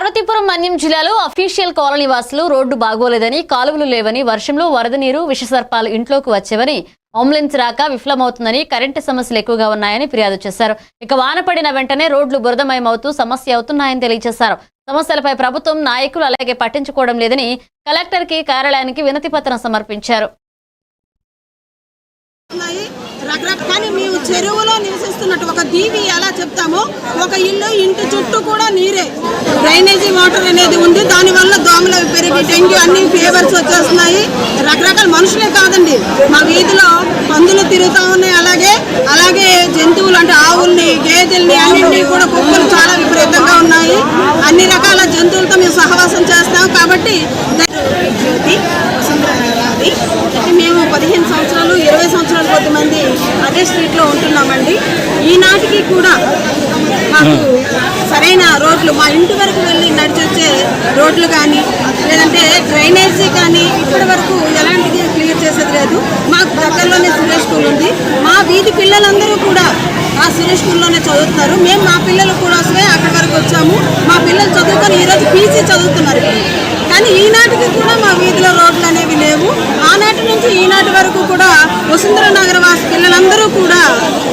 పార్వతీపురం మన్యం జిల్లాలో official colony వాసులు road బాగోలేదని, కాలువలు లేవని, వర్షంలో వరద నీరు, విషసర్పాలు ఇంట్లోకి వచ్చేవని, అంబులెన్స్ రాక విఫలమవుతుందని, కరెంటు సమస్యలు ఎక్కువగా ఉన్నాయని ఫిర్యాదు చేశారు. ఇక వాన పడిన వెంటనే రోడ్లు బురదమయమవుతూ సమస్య అవుతున్నాయని తెలియజేశారు. సమస్యలపై ప్రభుత్వం నాయకులు అలాగే పట్టించుకోవడం లేదని కలెక్టర్కి కార్యాలయానికి వినతి పత్రం సమర్పించారు. కానీ మేము చెరువులో నివసిస్తున్నట్టు ఒక దీవి ఎలా చెప్తామో, ఒక ఇల్లు ఇంటి చుట్టూ కూడా నీరే, డ్రైనేజీ వాటర్ అనేది ఉంది. దానివల్ల దోమలు పెరిగి డెంగ్యూ అన్ని ఫీవర్స్ వచ్చేస్తున్నాయి. రకరకాల మనుషులే కాదండి, మా వీధిలో పందులు తిరుగుతూ ఉన్నాయి. అలాగే జంతువులు అంటే ఆవుల్ని, గేదెల్ని అన్నింటినీ కూడా కుక్కలు చాలా విపరీతంగా ఉన్నాయి. అన్ని రకాల జంతువులతో మేము సహవాసం చేస్తాం. కాబట్టి మేము 15 సంవత్సరాలు 20 సంవత్సరాలు కొద్దిమంది అదే స్ట్రీట్లో ఉంటున్నామండి. ఈనాటికి కూడా మాకు సరైన రోడ్లు, మా ఇంటి వరకు వెళ్ళి నడిచొచ్చే రోడ్లు కానీ, లేదంటే డ్రైనేజీ కానీ ఇప్పటి వరకు ఎలాంటిది క్లియర్ చేసేది లేదు. మాకు దగ్గరలోనే సురేష్ స్కూల్ ఉంది. మా వీధి పిల్లలందరూ కూడా ఆ సురేష్ స్కూల్లోనే చదువుతున్నారు. మేము మా పిల్లలు కూడా అక్కడి వరకు వచ్చాము. మా పిల్లలు చదువుకొని ఈరోజు పీజీ చదువుతున్నారు. కానీ ఈనాటికి కూడా మా వీధిలో రోడ్లు అనేవి లేవు. ఆనాటి నుంచి ఈనాటి వరకు కూడా వసుంధర నగర వాసి పిల్లలందరూ కూడా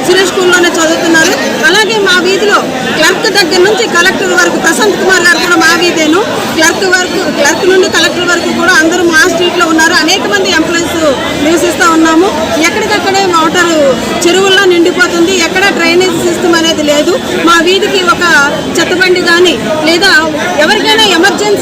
సురేష్ స్కూల్లోనే చదువుతున్నారు. అలాగే మా వీధిలో క్లర్క్ దగ్గర నుంచి కలెక్టర్ వరకు, ప్రశాంత్ కుమార్ గారు కూడా మా వీధేను. క్లర్క్ నుండి కలెక్టర్ వరకు కూడా అందరూ మా స్ట్రీట్లో ఉన్నారు. అనేక మంది ఎంప్లాయీస్ నివసిస్తూ ఉన్నాము. ఎక్కడికక్కడే వాటర్ చెరువుల్లో నిండిపోతుంది. ఎక్కడ డ్రైనేజ్ సిస్టమ్ అనేది లేదు. మా వీధికి ఒక చెత్తబండి కానీ, లేదా ఎవరికైనా ఎమర్జెన్సీ